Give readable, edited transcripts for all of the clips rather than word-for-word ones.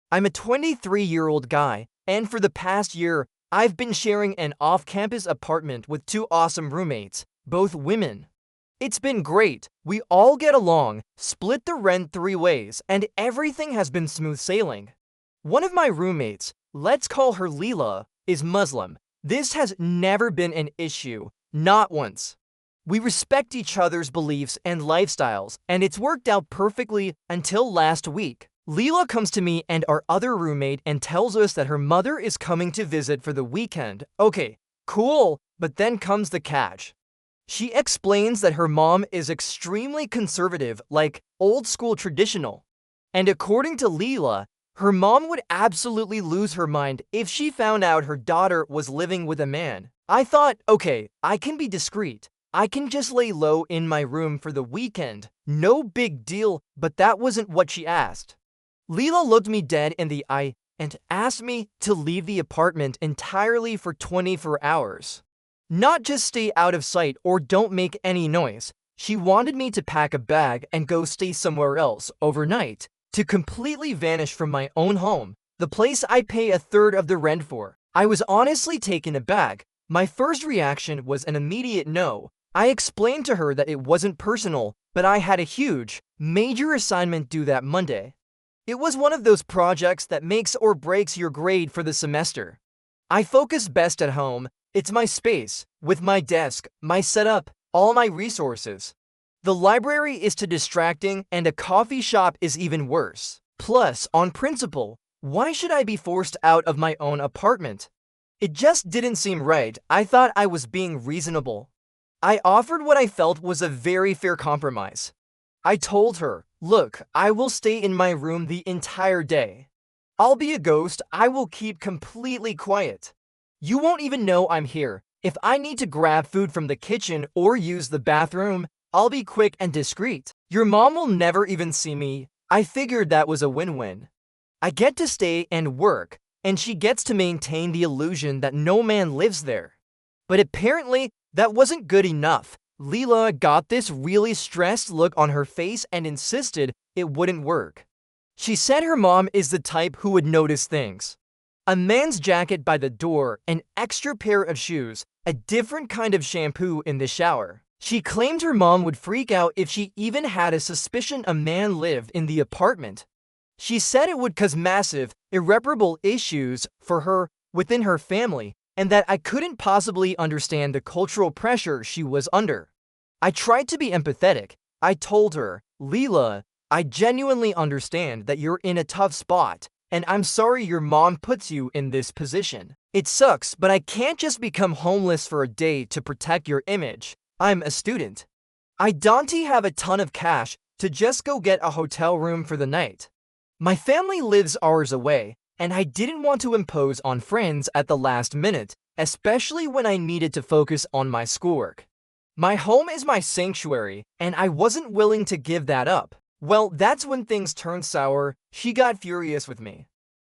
I'm a 23-year-old guy, and for the past year, I've been sharing an off-campus apartment with two awesome roommates, both women. It's been great. We all get along, split the rent 3 ways, and everything has been smooth sailing. One of my roommates, let's call her Lila, is Muslim. This has never been an issue, not once. We respect each other's beliefs and lifestyles, and it's worked out perfectly until last week. Lila comes to me and our other roommate and tells us that her mother is coming to visit for the weekend. Okay, cool, but then comes the catch. She explains that her mom is extremely conservative, like old school traditional. And according to Lila, her mom would absolutely lose her mind if she found out her daughter was living with a man. I thought, okay, I can be discreet. I can just lay low in my room for the weekend. No big deal, but that wasn't what she asked. Lila looked me dead in the eye and asked me to leave the apartment entirely for 24 hours. Not just stay out of sight or don't make any noise. She wanted me to pack a bag and go stay somewhere else overnight, to completely vanish from my own home, the place I pay a third of the rent for. I was honestly taken aback. My first reaction was an immediate no. I explained to her that it wasn't personal, but I had a huge, major assignment due that Monday. It was one of those projects that makes or breaks your grade for the semester. I focus best at home. It's my space, with my desk, my setup, all my resources. The library is too distracting, and a coffee shop is even worse. Plus, on principle, why should I be forced out of my own apartment? It just didn't seem right. I thought I was being reasonable. I offered what I felt was a very fair compromise. I told her, look, I will stay in my room the entire day. I'll be a ghost. I will keep completely quiet. You won't even know I'm here. If I need to grab food from the kitchen or use the bathroom, I'll be quick and discreet. Your mom will never even see me. I figured that was a win-win. I get to stay and work, and she gets to maintain the illusion that no man lives there. But apparently, that wasn't good enough. Lila got this really stressed look on her face and insisted it wouldn't work. She said her mom is the type who would notice things. A man's jacket by the door, an extra pair of shoes, a different kind of shampoo in the shower. She claimed her mom would freak out if she even had a suspicion a man lived in the apartment. She said it would cause massive, irreparable issues for her within her family, and that I couldn't possibly understand the cultural pressure she was under. I tried to be empathetic. I told her, Lila, I genuinely understand that you're in a tough spot, and I'm sorry your mom puts you in this position. It sucks, but I can't just become homeless for a day to protect your image. I'm a student. I don't have a ton of cash to just go get a hotel room for the night. My family lives hours away, and I didn't want to impose on friends at the last minute, especially when I needed to focus on my schoolwork. My home is my sanctuary, and I wasn't willing to give that up. Well, that's when things turned sour. She got furious with me.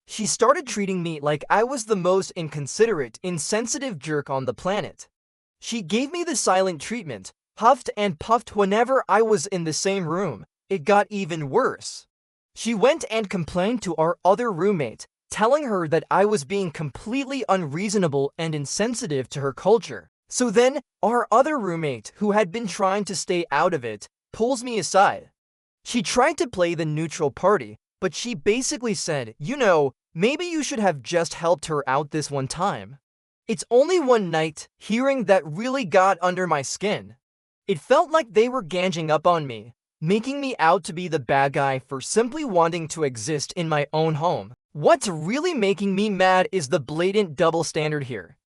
She started treating me like I was the most inconsiderate, insensitive jerk on the planet. She gave me the silent treatment, huffed and puffed whenever I was in the same room. It got even worse. She went and complained to our other roommate, telling her that I was being completely unreasonable and insensitive to her culture. So then, our other roommate, who had been trying to stay out of it, pulls me aside. She tried to play the neutral party, but she basically said, you know, maybe you should have just helped her out this one time. It's only one night. Hearing that really got under my skin. It felt like they were ganging up on me, making me out to be the bad guy for simply wanting to exist in my own home. What's really making me mad is the blatant double standard here.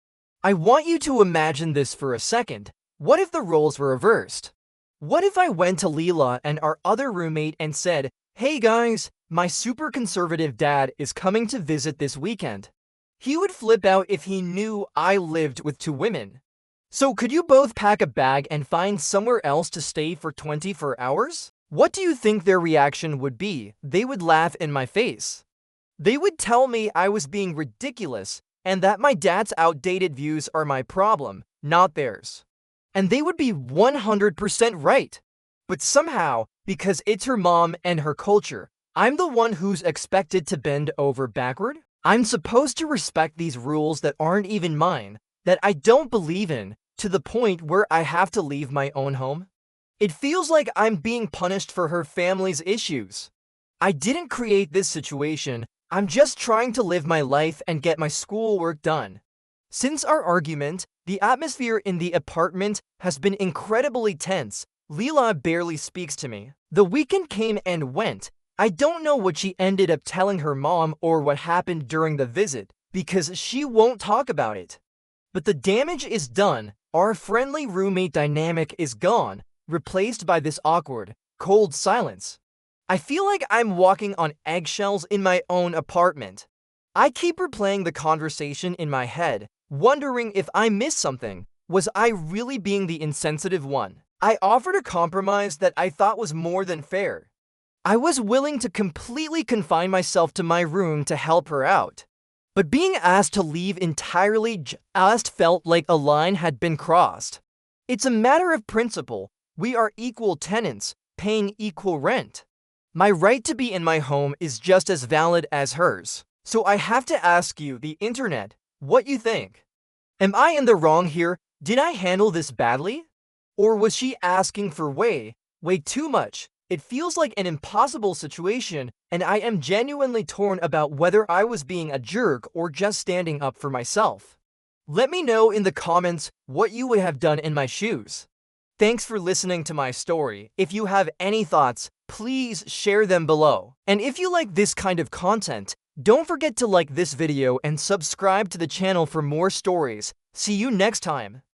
I want you to imagine this for a second. What if the roles were reversed? What if I went to Lila and our other roommate and said, hey guys, my super conservative dad is coming to visit this weekend. He would flip out if he knew I lived with two women. So could you both pack a bag and find somewhere else to stay for 24 hours? What do you think their reaction would be? They would laugh in my face. They would tell me I was being ridiculous and that my dad's outdated views are my problem, not theirs. And they would be 100% right. But somehow, because it's her mom and her culture, I'm the one who's expected to bend over backward? I'm supposed to respect these rules that aren't even mine, that I don't believe in, to the point where I have to leave my own home? It feels like I'm being punished for her family's issues. I didn't create this situation. I'm just trying to live my life and get my schoolwork done. Since our argument, the atmosphere in the apartment has been incredibly tense. Lila barely speaks to me. The weekend came and went. I don't know what she ended up telling her mom or what happened during the visit, because she won't talk about it. But the damage is done. Our friendly roommate dynamic is gone, replaced by this awkward, cold silence. I feel like I'm walking on eggshells in my own apartment. I keep replaying the conversation in my head, wondering if I missed something. Was I really being the insensitive one? I offered a compromise that I thought was more than fair. I was willing to completely confine myself to my room to help her out. But being asked to leave entirely just felt like a line had been crossed. It's a matter of principle. We are equal tenants, paying equal rent. My right to be in my home is just as valid as hers. So I have to ask you, the internet, what you think. Am I in the wrong here? Did I handle this badly? Or was she asking for way too much? It feels like an impossible situation, and I am genuinely torn about whether I was being a jerk or just standing up for myself. Let me know in the comments what you would have done in my shoes. Thanks for listening to my story. If you have any thoughts, please share them below. And if you like this kind of content, don't forget to like this video and subscribe to the channel for more stories. See you next time.